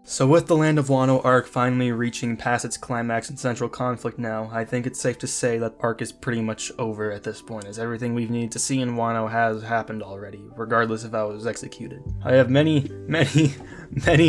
So with the Land of Wano arc finally reaching past its climax and central conflict now, I think it's safe to say that arc is pretty much over at this point, as everything we've needed to see in Wano has happened already, regardless of how it was executed. I have many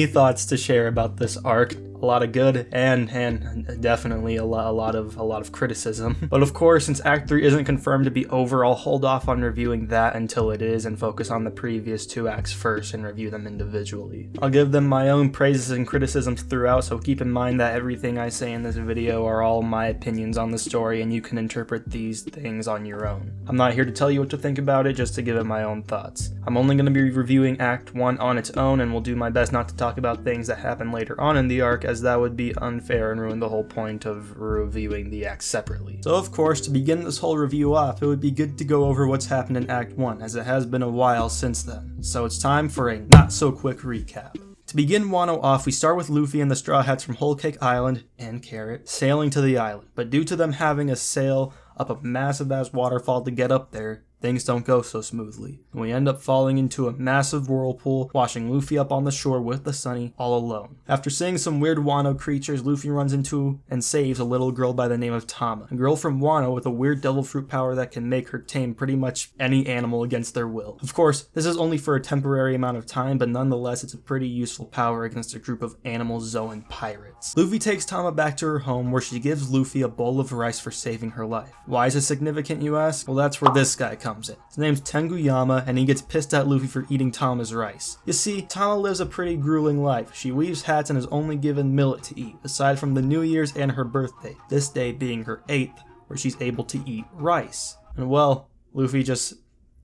thoughts to share about this arc, a lot of good and definitely a lot of criticism. But of course, since Act 3 isn't confirmed to be over, I'll hold off on reviewing that until it is and focus on the previous two acts first and review them individually. I'll give them my own praises and criticisms throughout, so keep in mind that everything I say in this video are all my opinions on the story and you can interpret these things on your own. I'm not here to tell you what to think about it, just to give it my own thoughts. I'm only going to be reviewing Act 1 on its own and will do my best not to talk about things that happen later on in the arc, as that would be unfair and ruin the whole point of reviewing the acts separately. So of course, to begin this whole review off, it would be good to go over what's happened in Act 1, as it has been a while since then. So it's time for a not so quick recap. To begin Wano off, we start with Luffy and the Straw Hats from Whole Cake Island, and Carrot, sailing to the island. But due to them having a sail up a massive ass waterfall to get up there, things don't go so smoothly, and we end up falling into a massive whirlpool, washing Luffy up on the shore with the Sunny all alone. After seeing some weird Wano creatures, Luffy runs into and saves a little girl by the name of Tama, a girl from Wano with a weird devil fruit power that can make her tame pretty much any animal against their will. Of course, this is only for a temporary amount of time, but nonetheless it's a pretty useful power against a group of animal Zoan pirates. Luffy takes Tama back to her home, where she gives Luffy a bowl of rice for saving her life. Why is this significant, you ask? Well, that's where this guy comes in. His name's Tenguyama, and he gets pissed at Luffy for eating Tama's rice. You see, Tama lives a pretty grueling life. She weaves hats and is only given millet to eat, aside from the New Year's and her birthday, this day being her 8th, where she's able to eat rice. And well, Luffy just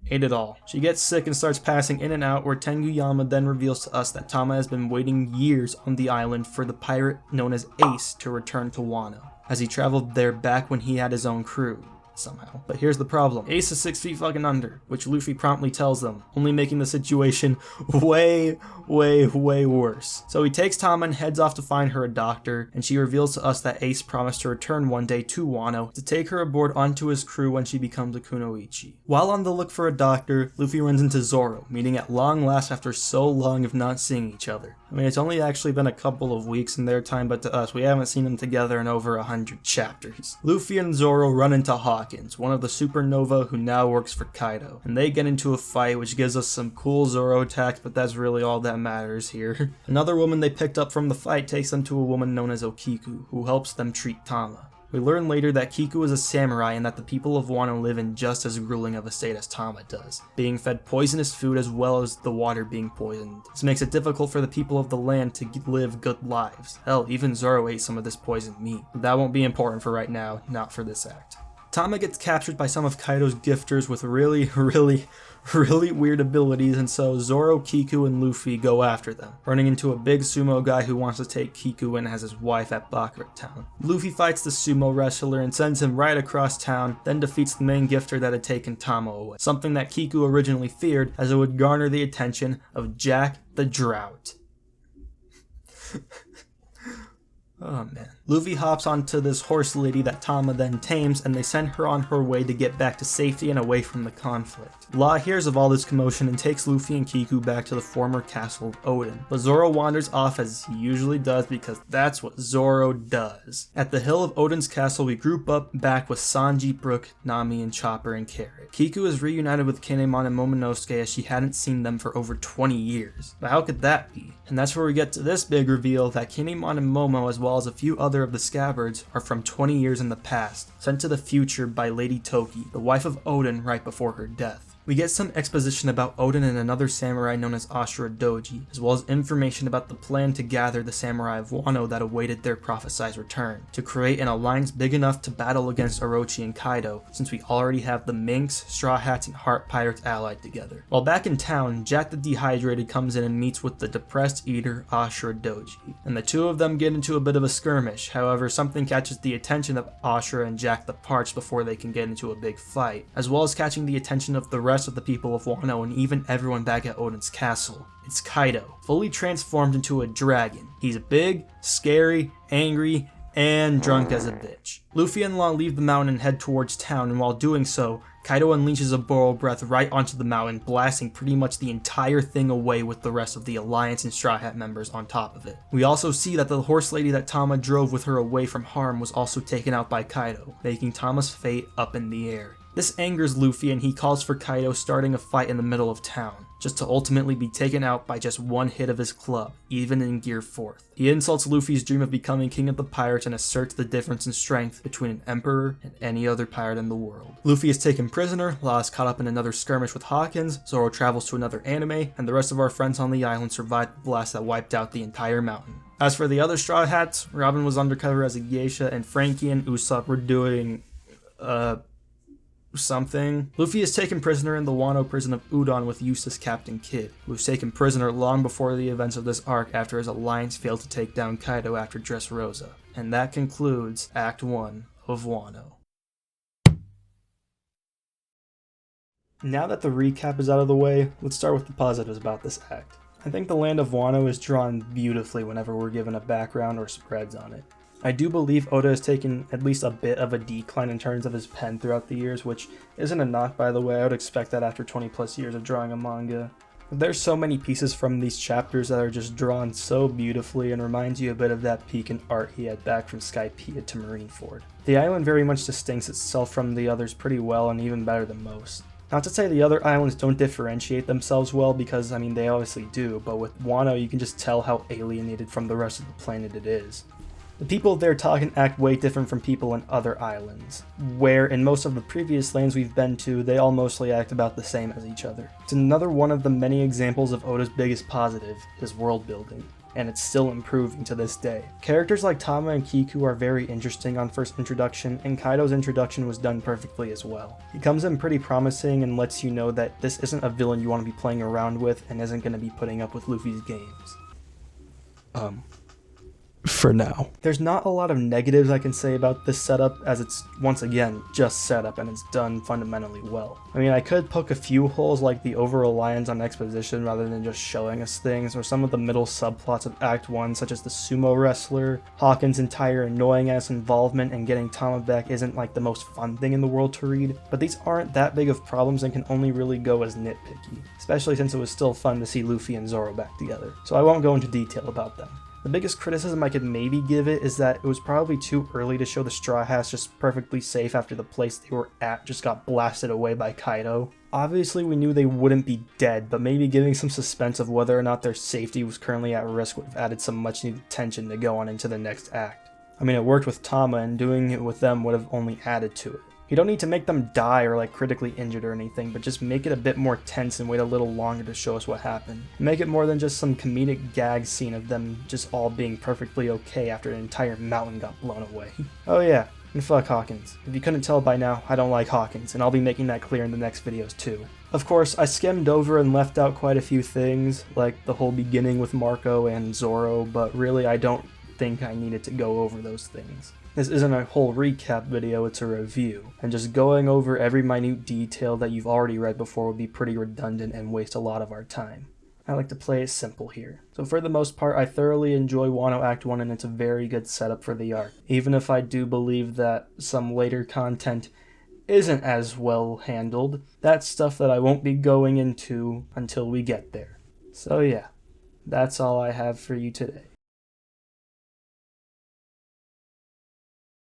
ate it all. She gets sick and starts passing in and out, where Tenguyama then reveals to us that Tama has been waiting years on the island for the pirate known as Ace to return to Wano, as he traveled there back when he had his own crew. Somehow. But here's the problem. Ace is 6 feet fucking under, which Luffy promptly tells them, only making the situation way worse. So he takes Tama and heads off to find her a doctor, and she reveals to us that Ace promised to return one day to Wano to take her aboard onto his crew when she becomes a kunoichi. While on the look for a doctor, Luffy runs into Zoro, meeting at long last after so long of not seeing each other. I mean, it's only actually been a couple of weeks in their time, but to us, we haven't seen them together in over 100 chapters. Luffy and Zoro run into Hawkins, one of the supernova who now works for Kaido, and they get into a fight, which gives us some cool Zoro attacks, but that's really all that matters here. Another woman they picked up from the fight takes them to a woman known as Okiku, who helps them treat Tama. We learn later that Kiku is a samurai and that the people of Wano live in just as grueling of a state as Tama does, being fed poisonous food as well as the water being poisoned. This makes it difficult for the people of the land to live good lives. Hell, even Zoro ate some of this poisoned meat. That won't be important for right now, not for this act. Tama gets captured by some of Kaido's gifters with really weird abilities, and so Zoro, Kiku, and Luffy go after them, running into a big sumo guy who wants to take Kiku in as his wife at Baccarat Town. Luffy fights the sumo wrestler and sends him right across town, then defeats the main gifter that had taken Tama away, something that Kiku originally feared, as it would garner the attention of Jack the Drought. Oh man. Luffy hops onto this horse lady that Tama then tames, and they send her on her way to get back to safety and away from the conflict. Law hears of all this commotion and takes Luffy and Kiku back to the former castle of Odin, but Zoro wanders off as he usually does because that's what Zoro does. At the hill of Odin's castle, we group up back with Sanji, Brook, Nami, and Chopper and Carrot. Kiku is reunited with Kinemon and Momonosuke as she hadn't seen them for over 20 years. But how could that be? And that's where we get to this big reveal that Kinemon and Momo, as well as a few other of the scabbards, are from 20 years in the past, sent to the future by Lady Toki, the wife of Odin, right before her death. We get some exposition about Odin and another samurai known as Ashura Doji, as well as information about the plan to gather the samurai of Wano that awaited their prophesied return, to create an alliance big enough to battle against Orochi and Kaido, since we already have the Minks, Straw Hats, and Heart Pirates allied together. While back in town, Jack the Dehydrated comes in and meets with the depressed eater Ashura Doji, and the two of them get into a bit of a skirmish. However, something catches the attention of Ashura and Jack the Parched before they can get into a big fight, as well as catching the attention of the rest of the people of Wano and even everyone back at Odin's castle. It's Kaido, fully transformed into a dragon. He's big, scary, angry, and drunk as a bitch. Luffy and Law leave the mountain and head towards town, and while doing so, Kaido unleashes a Boro Breath right onto the mountain, blasting pretty much the entire thing away with the rest of the Alliance and Straw Hat members on top of it. We also see that the horse lady that Tama drove with her away from harm was also taken out by Kaido, making Tama's fate up in the air. This angers Luffy and he calls for Kaido starting a fight in the middle of town, just to ultimately be taken out by just one hit of his club, even in Gear 4th. He insults Luffy's dream of becoming king of the pirates and asserts the difference in strength between an emperor and any other pirate in the world. Luffy is taken prisoner, Law is caught up in another skirmish with Hawkins, Zoro travels to another anime, and the rest of our friends on the island survived the blast that wiped out the entire mountain. As for the other Straw Hats, Robin was undercover as a geisha and Frankie and Usopp were doing, something. Luffy is taken prisoner in the Wano prison of Udon with Eustace Captain Kidd, who was taken prisoner long before the events of this arc after his alliance failed to take down Kaido after Dressrosa. And that concludes Act 1 of Wano. Now that the recap is out of the way, let's start with the positives about this act. I think the land of Wano is drawn beautifully whenever we're given a background or spreads on it. I do believe Oda has taken at least a bit of a decline in terms of his pen throughout the years, which isn't a knock by the way. I would expect that after 20 plus years of drawing a manga. There's so many pieces from these chapters that are just drawn so beautifully and reminds you a bit of that peak in art he had back from Skypiea to Marineford. The island very much distinguishes itself from the others pretty well and even better than most. Not to say the other islands don't differentiate themselves well, because I mean they obviously do, but with Wano you can just tell how alienated from the rest of the planet it is. The people there talk and act way different from people in other islands, where in most of the previous lands we've been to, they all mostly act about the same as each other. It's another one of the many examples of Oda's biggest positive, his world building, and it's still improving to this day. Characters like Tama and Kiku are very interesting on first introduction, and Kaido's introduction was done perfectly as well. He comes in pretty promising and lets you know that this isn't a villain you want to be playing around with and isn't going to be putting up with Luffy's games. For now. There's not a lot of negatives I can say about this setup, as it's, once again, just setup and it's done fundamentally well. I mean, I could poke a few holes like the over-reliance on exposition rather than just showing us things, or some of the middle subplots of Act 1 such as the sumo wrestler. Hawkins' entire annoying-ass involvement in getting Tama back isn't like the most fun thing in the world to read, but these aren't that big of problems and can only really go as nitpicky, especially since it was still fun to see Luffy and Zoro back together, so I won't go into detail about them. The biggest criticism I could maybe give it is that it was probably too early to show the Straw Hats just perfectly safe after the place they were at just got blasted away by Kaido. Obviously we knew they wouldn't be dead, but maybe giving some suspense of whether or not their safety was currently at risk would have added some much needed tension to go on into the next act. I mean, it worked with Tama, and doing it with them would have only added to it. You don't need to make them die or like critically injured or anything, but just make it a bit more tense and wait a little longer to show us what happened. Make it more than just some comedic gag scene of them just all being perfectly okay after an entire mountain got blown away. Oh yeah, and fuck Hawkins. If you couldn't tell by now, I don't like Hawkins, and I'll be making that clear in the next videos too. Of course, I skimmed over and left out quite a few things, like the whole beginning with Marco and Zoro, but really I don't think I needed to go over those things. This isn't a whole recap video, it's a review, and just going over every minute detail that you've already read before would be pretty redundant and waste a lot of our time. I like to play it simple here. So for the most part, I thoroughly enjoy Wano Act 1 and it's a very good setup for the arc, even if I do believe that some later content isn't as well handled. That's stuff that I won't be going into until we get there. So yeah, that's all I have for you today.